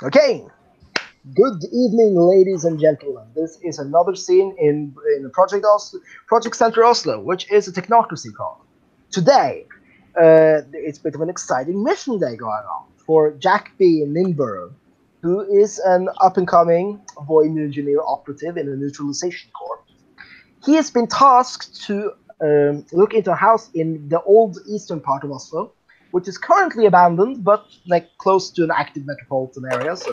Okay, good evening, ladies and gentlemen. This is another scene in Project Center Oslo, which is a technocracy call. Today, it's a bit of an exciting mission day going on for Jack B. Ninborough, who is an up-and-coming Void engineer operative in a neutralization corps. He has been tasked to look into a house in the old eastern part of Oslo, which is currently abandoned, but like close to an active metropolitan area. So,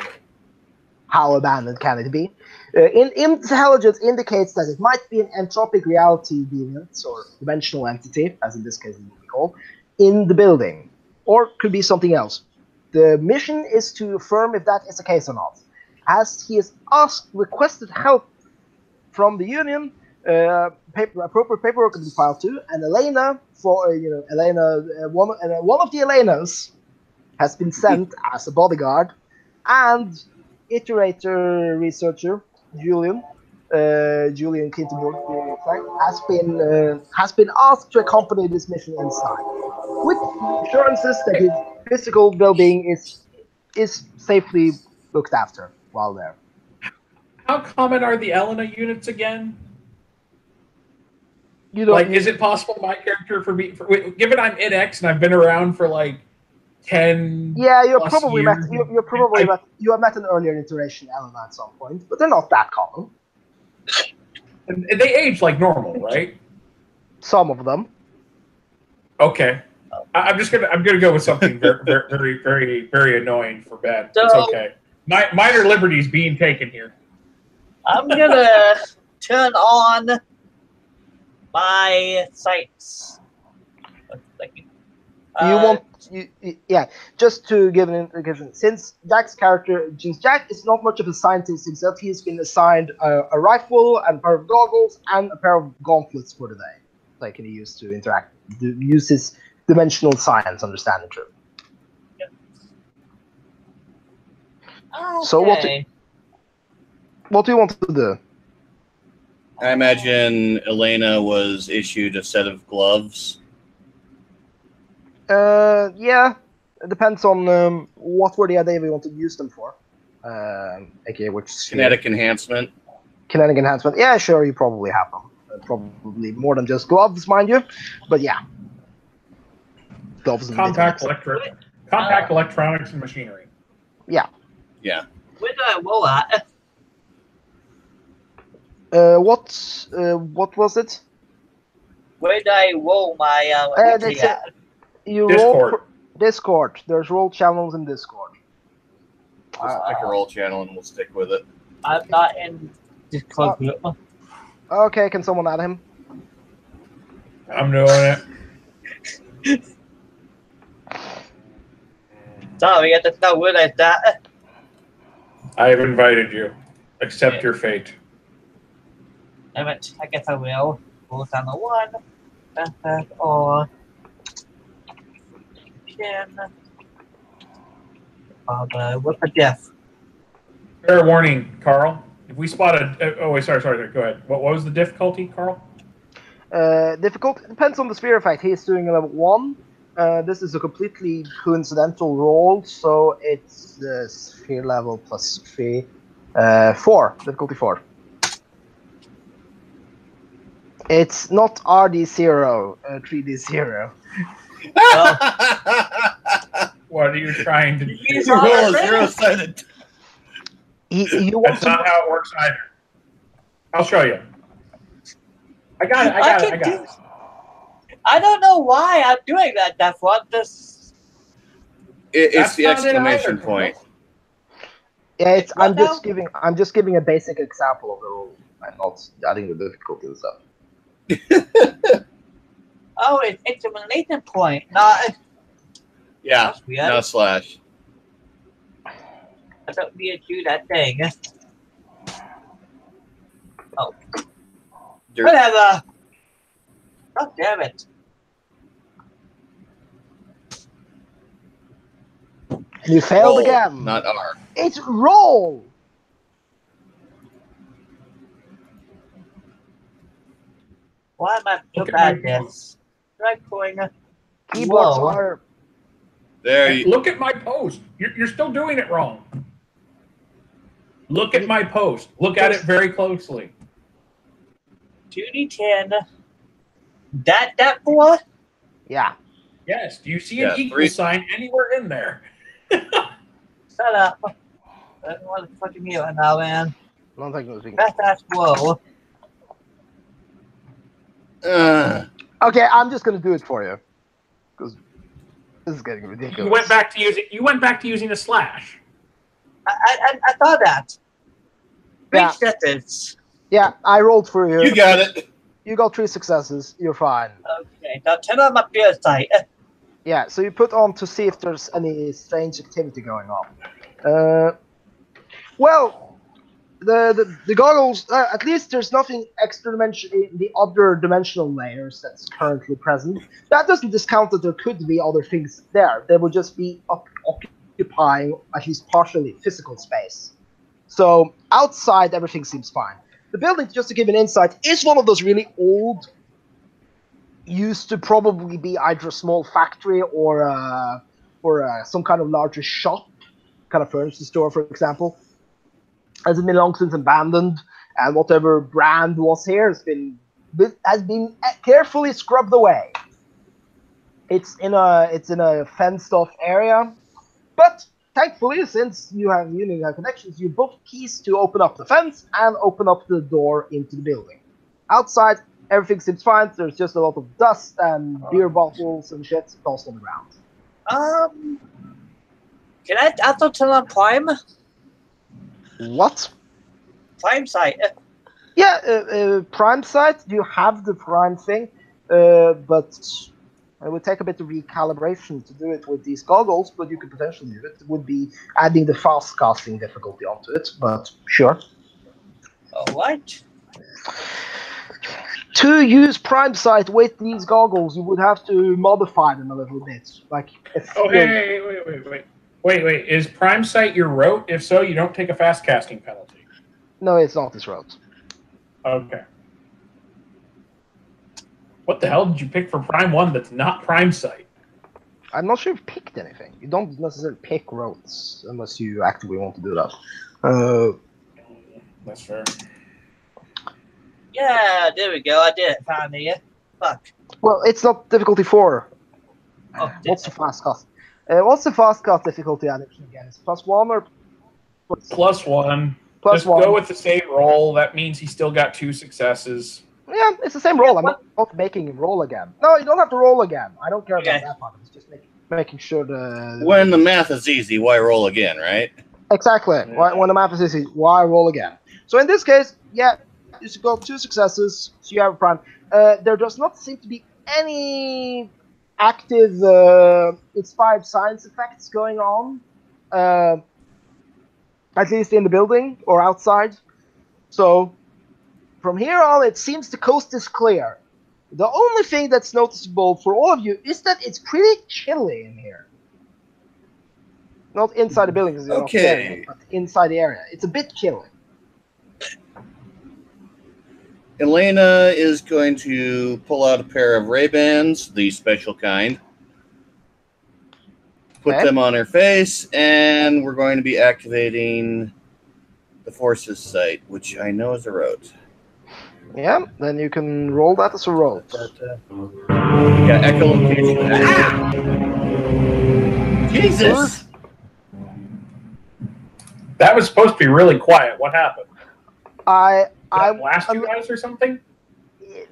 how abandoned can it be? Intelligence indicates that it might be an entropic reality deviant or dimensional entity, as in this case it will be called, in the building, or could be something else. The mission is to affirm if that is the case or not. As he has requested help from the union, appropriate paperwork can be filed too, and Elena, one of the Elenas has been sent as a bodyguard, and iterator researcher Julian Kinterborg has been asked to accompany this mission inside, with assurances that his physical well-being is safely looked after while there. How common are the Elena units again? You don't Like, is it possible my character given I'm in X and I've been around for like 10 Yeah, years, you have met an earlier iteration Elena at some point, but they're not that common. and they age like normal, right? Some of them. Okay. I'm gonna go with something very annoying for Ben. It's okay. Minor liberties being taken here. I'm gonna turn on my sights. Just to give an indication, since Jack is not much of a scientist himself, he's been assigned a rifle and a pair of goggles and a pair of gauntlets for the day. Like, can he use to use his dimensional science understanding true. Okay. So what do you want to do? I imagine Elena was issued a set of gloves. Yeah, it depends on what were the idea we want to use them for. Okay, which Kinetic enhancement. Kinetic enhancement. Yeah, sure, you probably have them. Probably more than just gloves, mind you. But yeah, gloves. Compact electronics and machinery. Yeah. Yeah. Where do I roll at? What was it? Where do I roll my entry at? You Discord. roll Discord. There's roll channels in Discord. Just pick a roll channel and we'll stick with it. I'm not in Discord group. Okay, can someone add him? I'm doing it. Sorry, I just not realized that. I have invited you. Accept your fate. I guess I will. Roll down the one. Or can. What's the death? Fair warning, Carl. If we spot sorry. Go ahead. What was the difficulty, Carl? Difficult depends on the sphere effect. He's doing a level 1. This is a completely coincidental roll, so it's the sphere level plus 3. 4. Difficulty 4. It's not RD0, 3D0. What are you trying to do? You roll a zero-sided. That's not how it works either. I'll show you. I got it. I don't know why I'm doing that. That's what this. It's the exclamation point. Yeah, I'm just giving a basic example of the rule. I'm not adding the difficulty and stuff. Oh, it's exclamation point, not. Yeah, no slash. I don't need to do that thing. Oh. Whatever. Oh, damn it. You failed again. Not R. It's roll. Why am I so bad at this? Try pulling a Keyboards are. There you Look at my post. You're still doing it wrong. Look at my post. Look at it very closely. 2d10. That boy? Yeah. Yes. Do you see Yeah, an equal 3. sign anywhere in there? Shut up. I don't want to fucking mute right now, man. I don't think it was being. That's whoa. Okay, I'm just gonna do it for you because this is getting ridiculous. You went back to using a slash. I thought that. Yeah. 3 sentence. Yeah, I rolled for you. You got it. You got 3 successes. You're fine. Okay, now turn on my beer sight. Yeah, so you put on to see if there's any strange activity going on. Well, the goggles. At least there's nothing extra dimension in the other dimensional layers that's currently present. That doesn't discount that there could be other things there. They would just be occupying at least partially physical space. So outside, everything seems fine. The building, just to give an insight, is one of those really old. Used to probably be either a small factory or some kind of larger shop, kind of furniture store, for example. Has been long since abandoned, and whatever brand was here has been carefully scrubbed away. It's in a fenced off area, but thankfully, since you have connections, you both keys to open up the fence and open up the door into the building. Outside, everything seems fine. There's just a lot of dust and beer bottles and shit tossed on the ground. Can I also turn on Prime? What? Prime site. Yeah, Prime site. You have the Prime thing, but it would take a bit of recalibration to do it with these goggles. But you could potentially do it. It would be adding the fast casting difficulty onto it, but sure. Alright. To use Prime Sight with these goggles, you would have to modify them a little bit. Like, Oh, hey, wait. Is Prime Sight your rote? If so, you don't take a fast casting penalty. No, it's not this route. Okay. What the hell did you pick for Prime 1 that's not Prime Sight? I'm not sure you've picked anything. You don't necessarily pick routes unless you actively want to do that. That's fair. Yeah, there we go. I did it finally. Fuck. Well, it's not difficulty 4. Oh, What's the fast cast? What's the fast cast difficulty addition again? Is it +1 or +1. Plus Just 1. go with the same roll. That means he still got 2 successes. Yeah, it's the same roll. I'm not making him roll again. No, you don't have to roll again. I don't care about that part. It's just making sure the... When the math is easy, why roll again, right? Exactly. When the map is easy, why roll again? So in this case, yeah, you got 2 successes, so you have a prime. There does not seem to be any active inspired science effects going on, at least in the building or outside. So from here on, it seems the coast is clear. The only thing that's noticeable for all of you is that it's pretty chilly in here. Not inside the building, because you're not there, but inside the area. It's a bit chilly. Elena is going to pull out a pair of Ray-Bans, the special kind, put them on her face, and we're going to be activating the Forces site, which I know is a rote. Yeah, then you can roll that as a rote. Yeah, echolocation. Ah! Jesus! That was supposed to be really quiet. What happened? I blast you guys or something?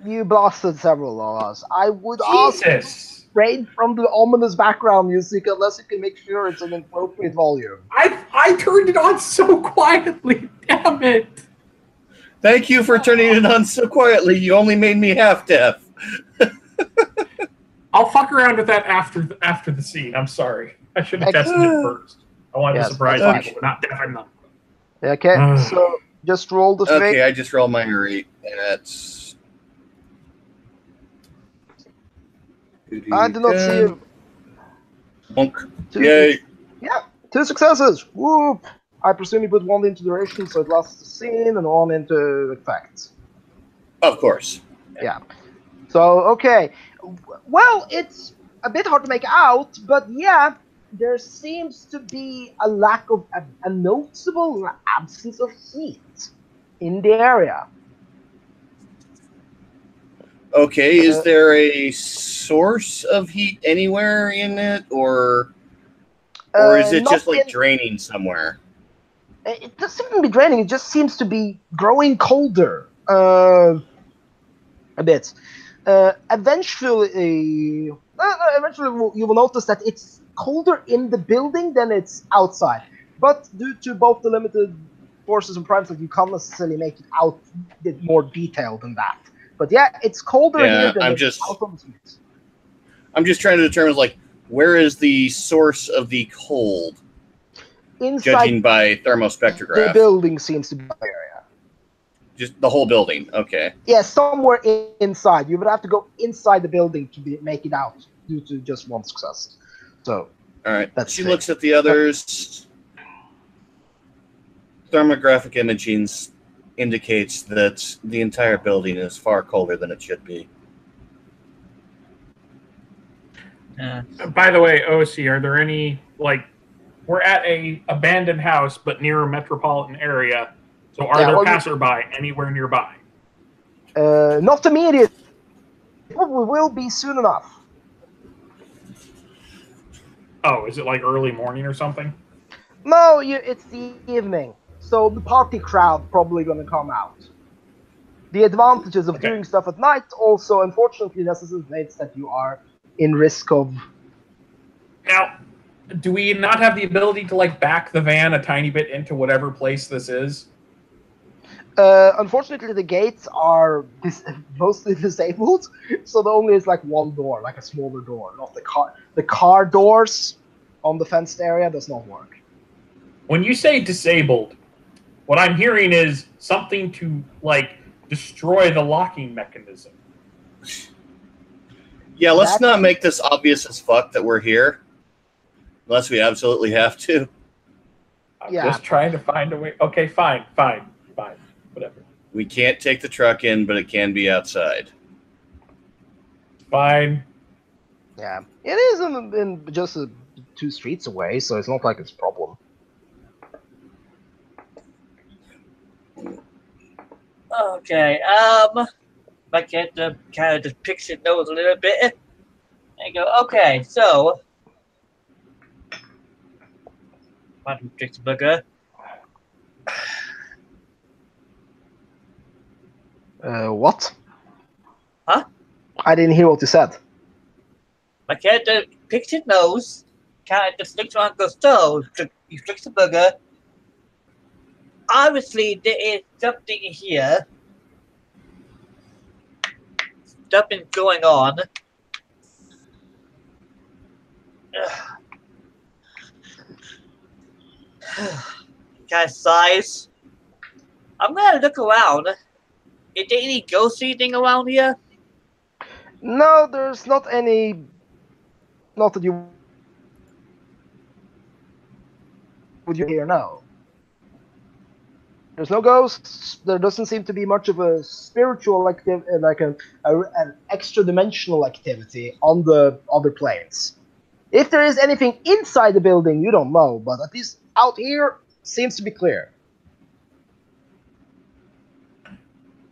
You blasted several of us. I would Jesus! Rain from the ominous background music unless you can make sure it's an appropriate volume. I turned it on so quietly. Damn it! Thank you for turning it on so quietly. You only made me half deaf. I'll fuck around with that after the scene. I'm sorry. I should have tested it first. I wanted to surprise people, not deafen them. Okay, so just roll the thing. Okay, I just rolled my rate. That's... I do not see you. Yay. Yeah, 2 successes. Whoop. I presume you put 1 into duration, so it lasts the scene, and 1 into effects. Of course. Yeah. So, okay. Well, it's a bit hard to make out, but yeah, there seems to be a lack of a noticeable absence of heat in the area. Okay, is there a source of heat anywhere in it, or is it Not just like in. draining somewhere? It doesn't seem to be draining. It just seems to be growing colder a bit. Eventually, you will notice that it's colder in the building than it's outside. But due to both the limited forces and primes, that you can't necessarily make it out more detailed than that. But yeah, it's colder here Yeah, than it's out on the streets. I'm just trying to determine like where is the source of the cold, Inside judging by the thermospectrograph. building seems to be the area. Just the whole building. Okay. Yeah, somewhere inside. You would have to go inside the building to make it out due to just one success. So, All right. that's She the looks thing. at the others. Thermographic imaging indicates that the entire building is far colder than it should be. By the way, OC, are there any, like, we're at a abandoned house but near a metropolitan area, so are there passerby anywhere nearby? Not immediate. Probably will be soon enough. Oh, is it like early morning or something? No, it's the evening, so the party crowd probably gonna come out. The advantages of doing stuff at night also, unfortunately, necessitates that you are in risk of. Now, do we not have the ability to like back the van a tiny bit into whatever place this is? Unfortunately, the gates are mostly disabled, so there only is like one door, like a smaller door. Not the car. The car doors on the fenced area does not work. When you say disabled, what I'm hearing is something to like destroy the locking mechanism. Yeah, let's not make this obvious as fuck that we're here, unless we absolutely have to. I'm just trying to find a way. Okay, fine. Whatever. We can't take the truck in, but it can be outside. Fine. Yeah, it is in just 2 streets away, so it's not like it's a problem. Okay, my character kind of just picks his nose a little bit and go, okay, so Madam Trixburger. What? Huh? I didn't hear what you said. My character picks his nose, kind of just looks around and goes, so, you fix the burger. Obviously, there is something here. Something going on. Kind of sighs. I'm gonna look around. Is there any ghosty thing around here? No, there's not any. Not that you would you hear now. There's no ghosts. There doesn't seem to be much of a spiritual activity, like an extra dimensional activity on the other planes. If there is anything inside the building, you don't know, but at least out here seems to be clear.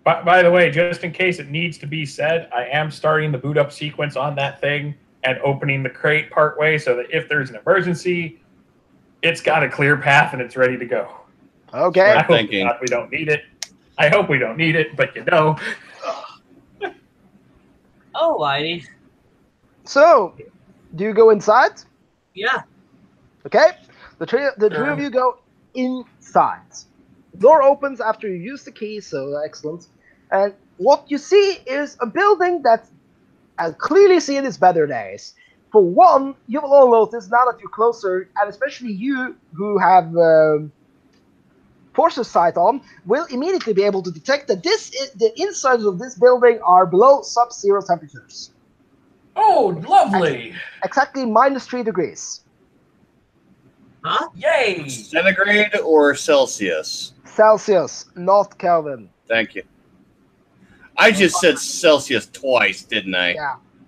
By the way, just in case it needs to be said, I am starting the boot up sequence on that thing and opening the crate partway so that if there's an emergency, it's got a clear path and it's ready to go. Okay. I hope we don't need it. I hope we don't need it, but you know. Alrighty. So, do you go inside? Yeah. Okay. The three of you go inside. The door opens after you use the key, so excellent. And what you see is a building that has clearly seen its better days. For one, you will all notice now that you're closer, and especially you who have Force's sight on, will immediately be able to detect that the insides of this building are below sub-zero temperatures. Oh, lovely! Exactly -3 degrees. Huh? Yay! Centigrade or Celsius? Celsius, not Kelvin. Thank you. I just said Celsius twice, didn't I?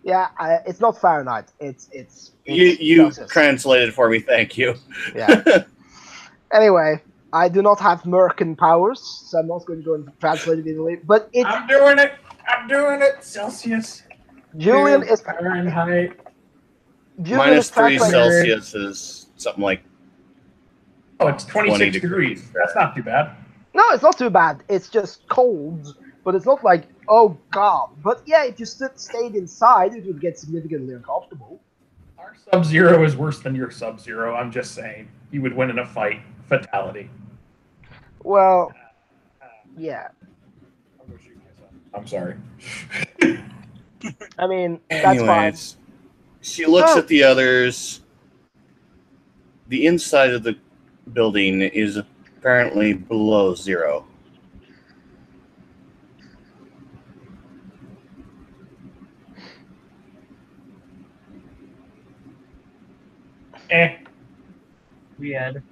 Yeah, it's not Fahrenheit. It's You translated for me. Thank you. Yeah. Anyway, I do not have Merkin powers, so I'm not going to go and translate it immediately. But it's. I'm doing it. I'm doing it. Celsius. Julian is. Fahrenheit. Julian is -3 translating. Celsius is something like. Oh, it's 26 20 degrees. That's not too bad. No, it's not too bad. It's just cold, but it's not like, oh god. But yeah, if you stayed inside, it would get significantly uncomfortable. Our Sub-Zero is worse than your Sub-Zero. I'm just saying. He would win in a fight. Fatality. Well, yeah. I'll go shoot myself. I'm sorry. I mean, that's fine. She looks at the others. The inside of the building is apparently below 0. Weird.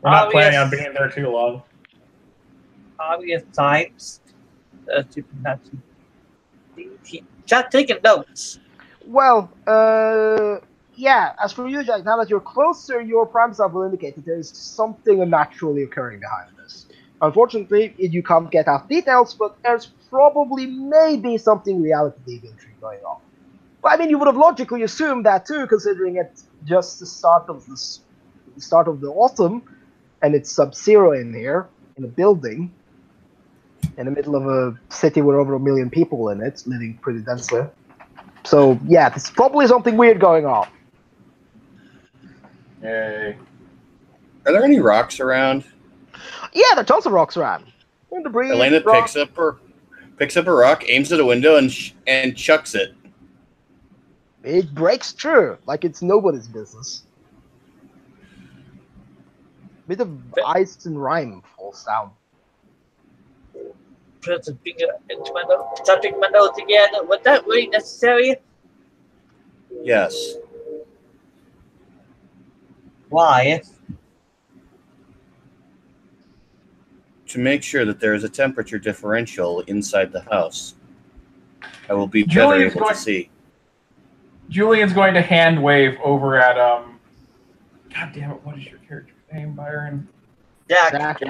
We're not planning on being there too long. Obvious signs. Chat taking notes. Well, yeah, as for you, Jack, now that you're closer, your prime sub will indicate that there is something unnaturally occurring behind this. Unfortunately, you can't get out details, but there's probably maybe something reality-deviantry going on. But I mean, you would have logically assumed that too, considering it's just the start of the autumn, and it's Sub-Zero in here, in a building, in the middle of a city with over 1 million people in it, living pretty densely. So, yeah, there's probably something weird going on. Yay. Are there any rocks around? Yeah, there are tons of rocks around. Debris, Elena picks up a rock, aims at a window, and chucks it. It breaks through, like it's nobody's business. Bit of ice and rhyme falls down. Put a finger into my nose, tapping my nose again. Was that really necessary? Yes. Why? To make sure that there is a temperature differential inside the house. I will be better Julian's able to see. Julian's going to hand wave over at God damn it! What is your character's name, Byron? Jack.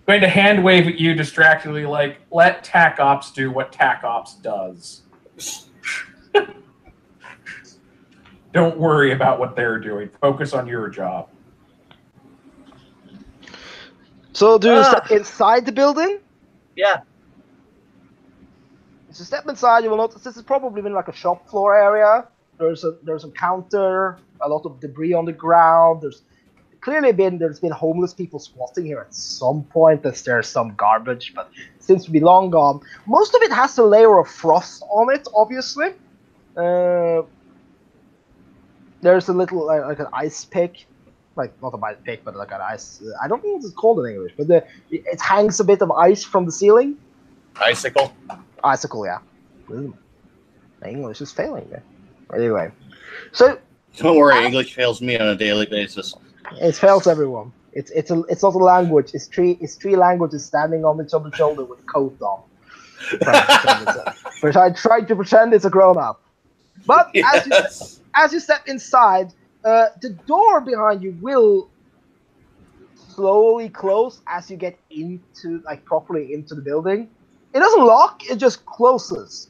Going to hand wave at you distractedly, like, let TAC Ops do what TAC Ops does. Don't worry about what they're doing. Focus on your job. So, do you step inside the building? Yeah. As you step inside, you will notice this has probably been like a shop floor area. There's a counter, a lot of debris on the ground. There's been homeless people squatting here at some point, as there's some garbage, but it seems to be long gone. Most of it has a layer of frost on it, obviously. There's a little like an ice pick, like not a ice pick, but like an ice. I don't know what it's called in English, but it hangs a bit of ice from the ceiling. Icicle. Icicle, yeah. Ooh. My English is failing me. Anyway, so don't worry, English fails me on a daily basis. It fails everyone. It's not a language. It's three languages standing on each other's shoulder with coat on. But I tried to pretend it's a grown up. But Yes. as you step inside, the door behind you will slowly close as you get properly into the building. It doesn't lock, it just closes.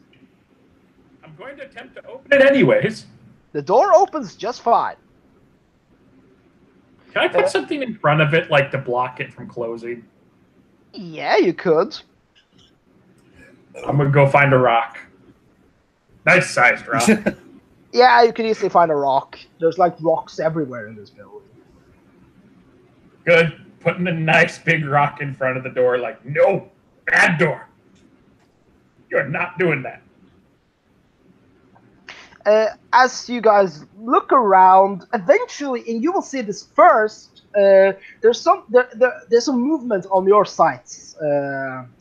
I'm going to attempt to open it anyways. The door opens just fine. Can I put something in front of it, like to block it from closing? Yeah, you could. I'm going to go find a rock. Nice sized rock. Yeah, you can easily find a rock. There's like rocks everywhere in this building. Good. Putting a nice big rock in front of the door, like, no, bad door. You're not doing that. As you guys look around, eventually, and you will see this first. There's some movement on your sides,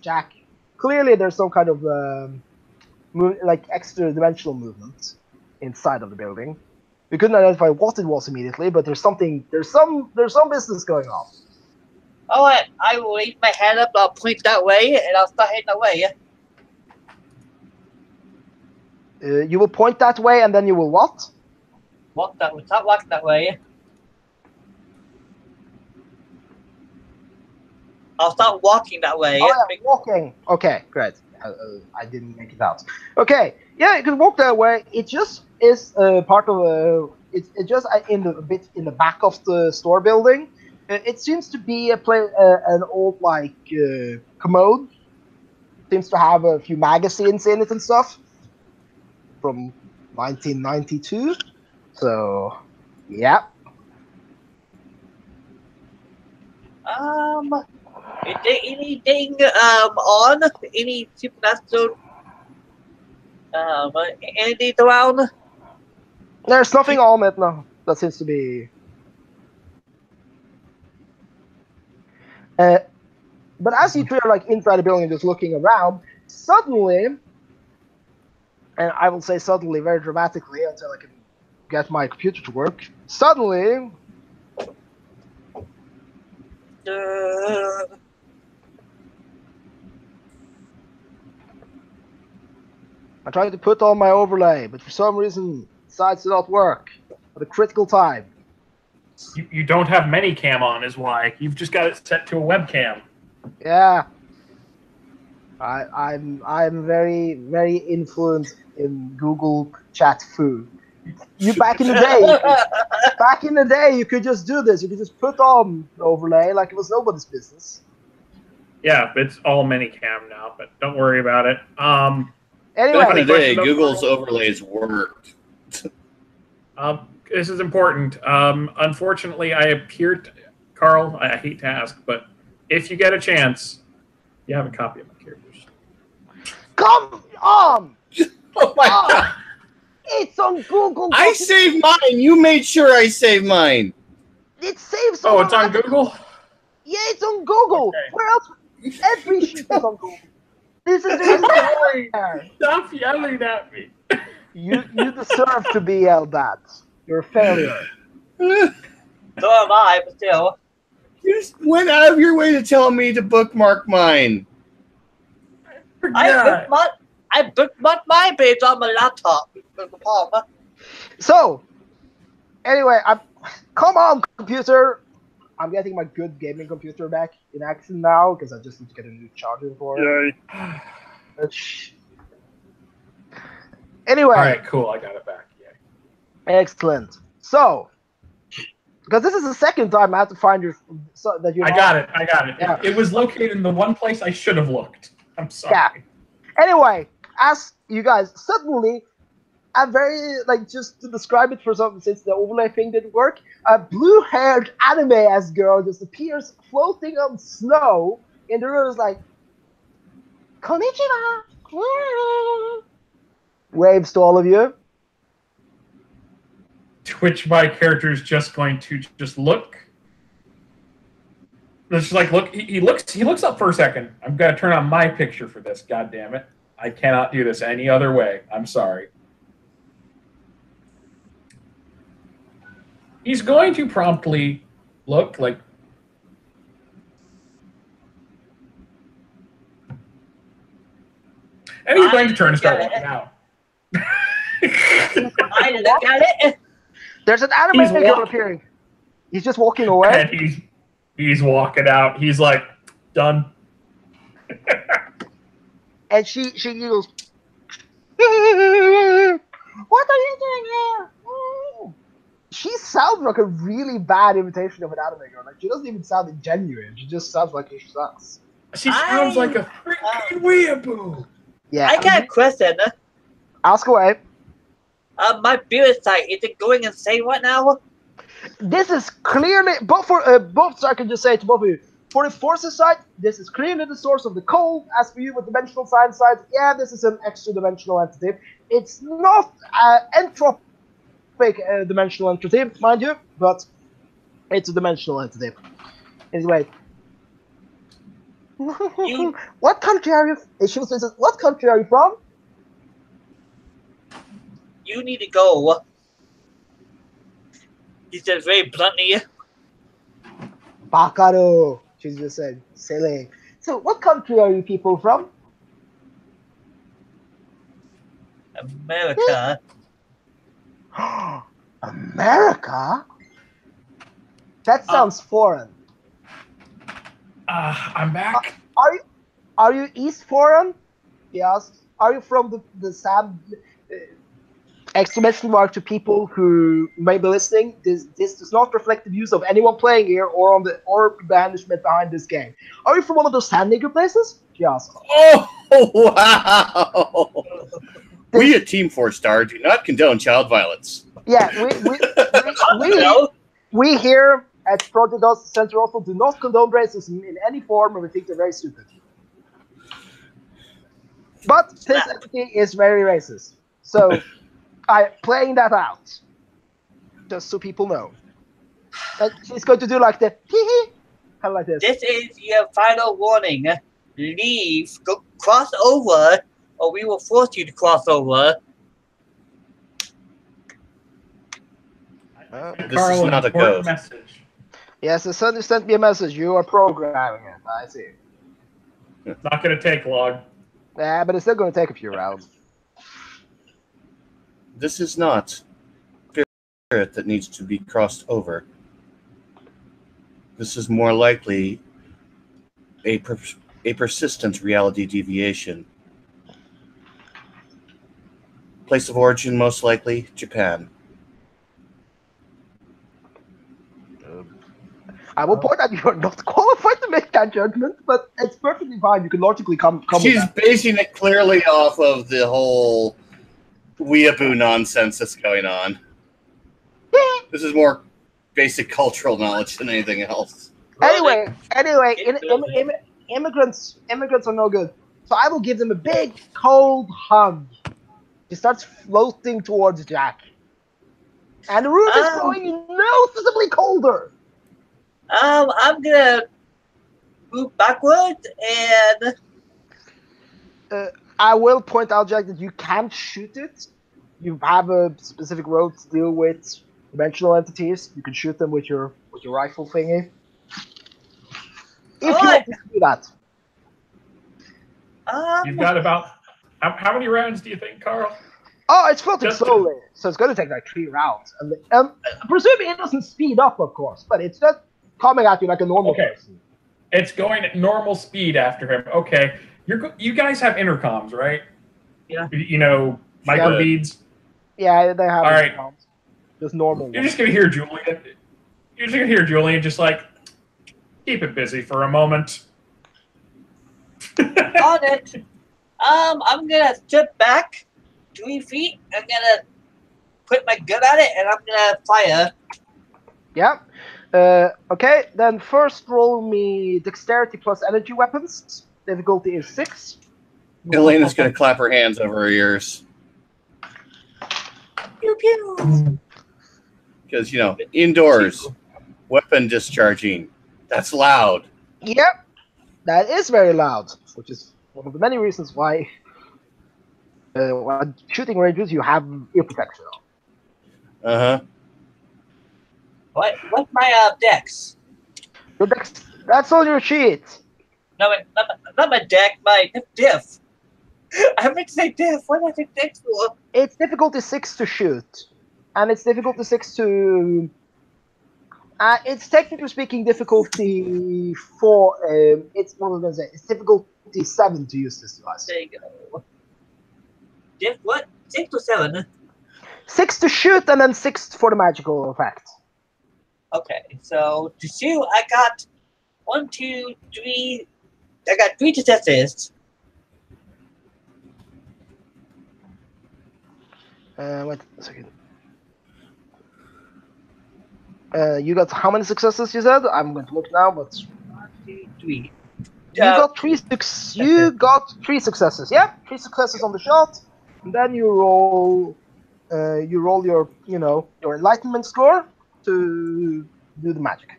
Jack. Clearly, there's some kind of like extra dimensional movement inside of the building. We couldn't identify what it was immediately, but there's some business going on. All right, I will raise my hand up. I'll point that way, and I'll start heading away. You will point that way, and then you will what? Walk that way. Stop walking that way. I'll start walking that way. Oh yeah, walking. Okay, great. I didn't make it out. Okay, yeah, you can walk that way. It just is part of a. It's just a bit in the back of the store building. It seems to be an old like commode. Seems to have a few magazines in it and stuff from 1992. So yeah. Is there anything on any supernatural entities around? There's nothing on it now. That seems to be. But as you three are like inside the building, just looking around, suddenly, and I will say suddenly very dramatically until I can get my computer to work. Suddenly, I tried to put on my overlay, but for some reason, it decides to not work at a critical time. You don't have many cam on, is why. You've just got it set to a webcam. Yeah. I'm very influenced in Google Chat Foo. You back in the day, you could just do this. You could just put on the overlay like it was nobody's business. Yeah, it's all minicam now, but don't worry about it. Anyway, Back in the day, Google's overlays worked. This is important. Unfortunately, I appeared, Carl. I hate to ask, but if you get a chance, you have a copy of my characters. come on! Oh my god! It's on Google. I saved mine. You made sure I saved mine. It saves. Oh, it's on Google? Yeah, it's on Google. Okay. Where else? Every sheet is on Google. This is the reason. Stop yelling at me. You deserve to be yelled at. You're a failure. So am I, but still. You just went out of your way to tell me to bookmark mine. I bookmarked my page on my laptop. So, anyway, come on, computer. I'm getting my good gaming computer back in action now because I just need to get a new charger for it. Anyway. All right, cool. I got it back. Yay. Excellent. So, because this is the second time I have to find that you. I got it. Yeah. It was located in the one place I should have looked. I'm sorry. Yeah. Anyway, as you guys suddenly, a very just to describe it for some, since the overlay thing didn't work, a blue-haired anime-ass girl just appears floating on snow in the room. Is like, "Konnichiwa." Waves to all of you. To which my character is just going to just look. It's just like look. He looks up for a second. I'm gonna turn on my picture for this. God damn it! I cannot do this any other way. I'm sorry. He's going to promptly look like. And he's going to turn and start walking out. I look at it. There's an anime girl appearing. He's just walking away. And he's walking out. He's like, done. And she goes, "What are you doing here?" She sounds like a really bad imitation of an anime girl. Like, she doesn't even sound genuine. She just sounds like she sucks. She sounds like a freaking weeaboo. Yeah. I got a question. Ask away. My build site, is it going insane right now? This is clearly, both so I can just say to both of you, for the forces side, this is clearly the source of the cold. As for you with dimensional science side, yeah, this is an extra dimensional entity. It's not entropic dimensional entity, mind you, but it's a dimensional entity. Anyway. What country are you? She says, "What country are you from?" You need to go. He said very bluntly. Bakaro. She just said, "Silly." So, what country are you people from? America. America? That sounds foreign. I'm back. Are you East foreign? Yes. Are you from the Sam exclamation mark to people who may be listening? This does not reflect the views of anyone playing here or management behind this game. Are you from one of those sand nigger places? She asked. Oh, wow. We at Team 4-Star do not condone child violence. Yeah, we here at Project Center also do not condone racism in any form, and we think they're very stupid. But this entity is very racist, so I'm playing that out, just so people know. And she's going to do like the hee kind of like this. This is your final warning. Leave. Go cross over, or we will force you to cross over. This is not a ghost. Message. Yes, the son sent me a message. You are programming it. I see. It's not going to take long. Yeah, but it's still going to take a few rounds. This is not spirit that needs to be crossed over. This is more likely a persistent reality deviation. Place of origin, most likely, Japan. I will point out you are not qualified to make that judgment, but it's perfectly fine. You can logically come She's with that. basing it clearly off of the whole weeaboo nonsense that's going on. This is more basic cultural knowledge than anything else. Anyway, immigrants are no good. So I will give them a big cold hug. She starts floating towards Jack, and the room is growing noticeably colder. I'm gonna move backwards and. I will point out, Jack, that you can't shoot it. You have a specific road to deal with dimensional entities. You can shoot them with your rifle thingy. If you want to do that. You've got about how many rounds do you think, Carl? Oh, it's floating slowly, so it's going to take like 3 rounds. And presumably it doesn't speed up, of course, but it's just coming at you like a normal person. It's going at normal speed after him. Okay, you guys have intercoms, right? Yeah. You know, microbeads. Yeah, they have. All right. Intercoms. Just normal. You're just gonna hear Julian. You're just gonna hear Julian just like keep it busy for a moment. On it. I'm gonna step back 3 feet. I'm gonna put my gun at it, and I'm gonna fire. Yeah. Okay, then first roll me dexterity plus energy weapons. Difficulty is 6. Elena's going to clap her hands over her ears. Pew pew. Because, indoors, weapon discharging. That's loud. Yep. That is very loud, which is one of the many reasons why when shooting ranges you have ear protection on. Uh-huh. What's my dex? Your dex, that's on your sheet. No, not my deck. My diff. I meant to say diff. What did I say dex for? It's difficulty 6 to shoot, and it's difficulty 6 to. It's technically speaking difficulty 4. It's what was I gonna say? It's difficulty 7 to use this device. There you go. Diff what? 6 to 7. 6 to shoot, and then 6 for the magical effect. Okay, so to shoot, I got 1, 2, 3. I got 3 successes. Wait a second. You got how many successes? You said I'm going to look now, but 1, 2, 3. You got 3 successes. Yeah, 3 successes on the shot, and then you roll your your enlightenment score to do the magic.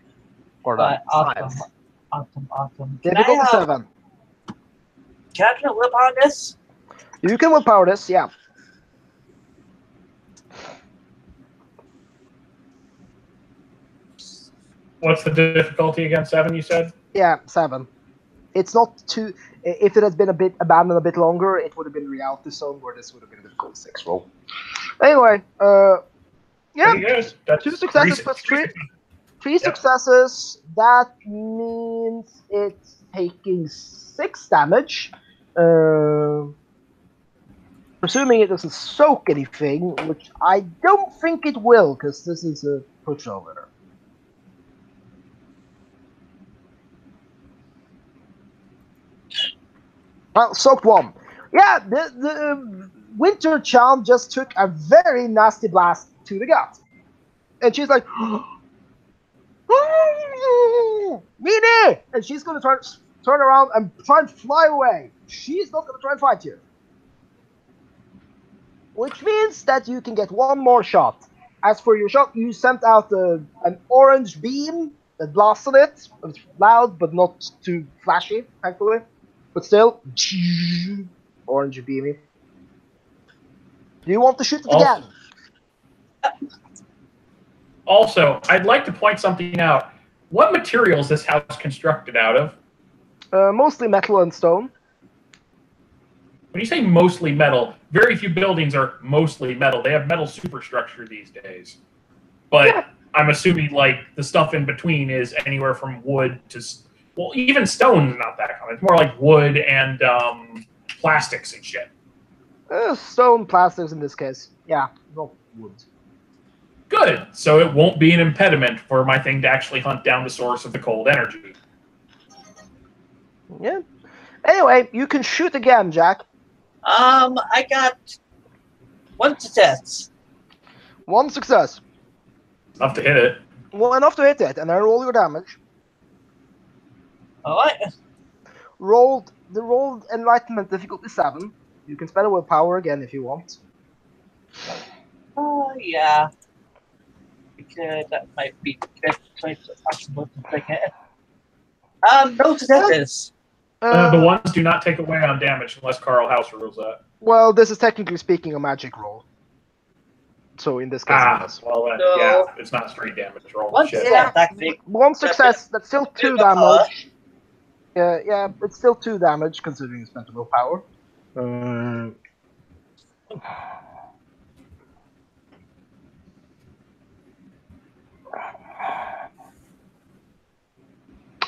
Or the science. Awesome. Difficulty 7. Can I put willpower on this? You can willpower this, yeah. What's the difficulty against 7? You said. Yeah, 7. It's not too. If it had been abandoned a bit longer, it would have been reality zone, where this would have been a difficult 6 roll. Anyway, Yeah, Pretty good. That's 2 successes plus 3 successes. That means it's taking 6 damage. Presuming it doesn't soak anything, which I don't think it will, because this is a pushover. Well, soaked 1. Yeah, the Guillotine-Chan just took a very nasty blast to the gut. And she's like, Mini! And she's going to turn around and try and fly away. She's not going to try and fight you. Which means that you can get 1 more shot. As for your shot, you sent out an orange beam that blasted it. It's loud, but not too flashy, thankfully. But still, orange beamy. Do you want to shoot it again? Also, I'd like to point something out. What material is this house constructed out of? Mostly metal and stone. When you say mostly metal, very few buildings are mostly metal. They have metal superstructure these days. But yeah. I'm assuming like the stuff in between is anywhere from wood to, well, even stone's not that common. It's more like wood and plastics and shit. Stone, plastics in this case. Yeah, not wood. Good. So it won't be an impediment for my thing to actually hunt down the source of the cold energy. Yeah. Anyway, you can shoot again, Jack. I got 1 success. 1 success. Enough to hit it. Well, enough to hit it, and then roll your damage. Alright. Rolled Enlightenment difficulty 7. You can spend a willpower again if you want. Oh, yeah. Because that might be the best place to possible to take it. No successes. The ones do not take away on damage unless Carl House rules that. Well, this is technically speaking a magic roll. So in this case, it does. Well, yeah, it's not straight damage roll. 1 success, 1 success. That's still 2 damage. Yeah, it's still 2 damage considering you spent a willpower.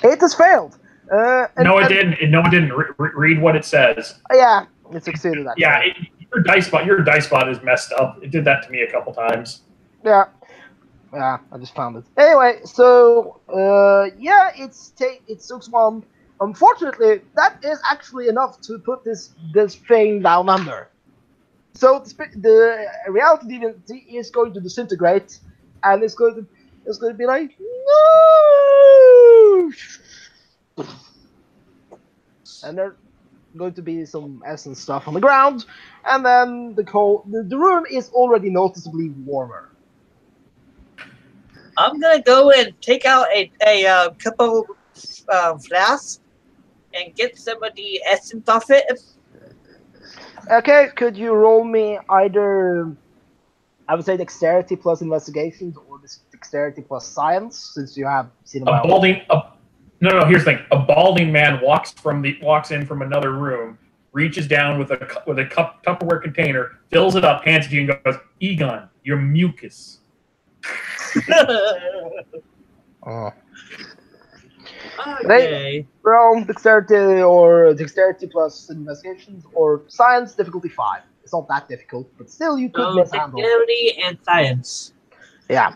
It has failed. No, it didn't. No, it didn't. Read what it says. Yeah, it succeeded. Yeah, your dice spot is messed up. It did that to me a couple times. Yeah, I just found it. Anyway, so yeah, it sucks 1. Unfortunately, that is actually enough to put this thing down under. So the reality divinity is going to disintegrate, and it's going to be like no. And there's going to be some essence stuff on the ground, and then the room is already noticeably warmer. I'm gonna go and take out a couple flasks and get some of the essence off it. Okay, could you roll me either, I would say, dexterity plus investigations or dexterity plus science, since you have seen about No, here's the thing. A balding man walks in from another room, reaches down with a Tupperware container, fills it up, hands it to you, and goes, "Egon, your mucus." Oh. Okay. Roll dexterity plus investigations or science difficulty 5. It's not that difficult, but still you could mishandle. Dexterity and science. Yeah.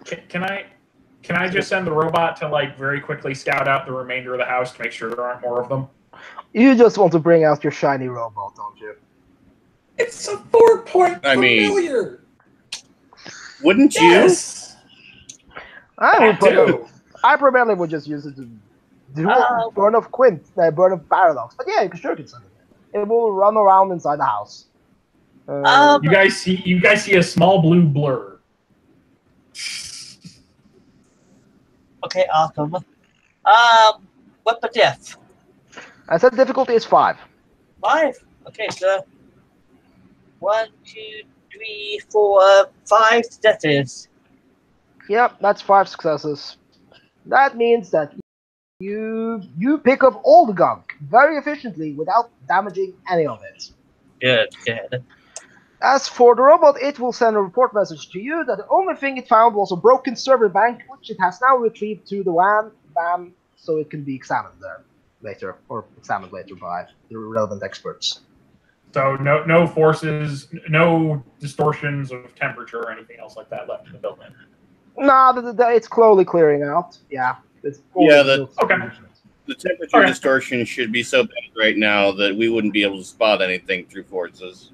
Can I just send the robot to like very quickly scout out the remainder of the house to make sure there aren't more of them? You just want to bring out your shiny robot, don't you? It's a 4-point familiar. Wouldn't you? Yes. I probably would just use it to do burn of paradox. But yeah, you can sure consider it. It will run around inside the house. You guys see a small blue blur. Okay, awesome. What the diff? I said difficulty is 5. 5? Okay, so 1, 2, 3, 4, 5 successes. Yep, that's 5 successes. That means that you pick up all the gunk very efficiently without damaging any of it. Good. As for the robot, it will send a report message to you that the only thing it found was a broken server bank, which it has now retrieved to the WAN, BAM, so it can be examined there later, or examined later by the relevant experts. So no forces, no distortions of temperature or anything else like that left in the building. No, it's slowly clearing out. Yeah. The Okay. temperature distortion should be so bad right now that we wouldn't be able to spot anything through forces.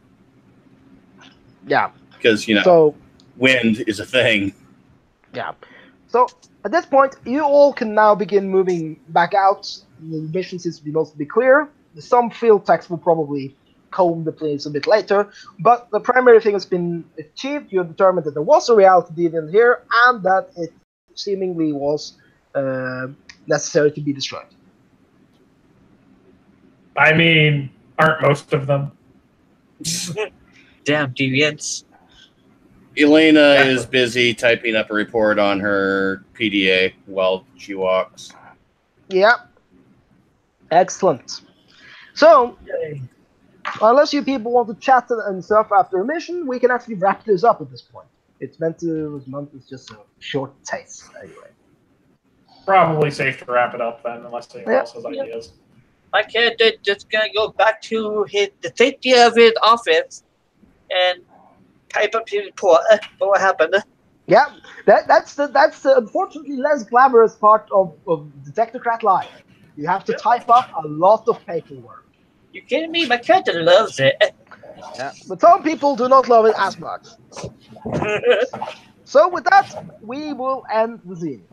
Yeah. Because, so, wind is a thing. Yeah. So, at this point, you all can now begin moving back out. The mission seems to be mostly clear. Some field techs will probably comb the place a bit later, but the primary thing has been achieved. You have determined that there was a reality deviant here, and that it seemingly was necessary to be destroyed. I mean, aren't most of them? Damn deviants. Elena is busy typing up a report on her PDA while she walks. Yeah. Excellent. So, unless you people want to chat and stuff after a mission, we can actually wrap this up at this point. It's meant to, it's just a short taste, anyway. Probably safe to wrap it up then, unless anyone else has ideas. My character just gonna go back to the safety of his office and type up his report. What happened? Yeah, that's the unfortunately less glamorous part of Detectocrat life. You have to type up a lot of paperwork. You kidding me? My character loves it. Yeah, but some people do not love it as much. So with that, we will end the scene.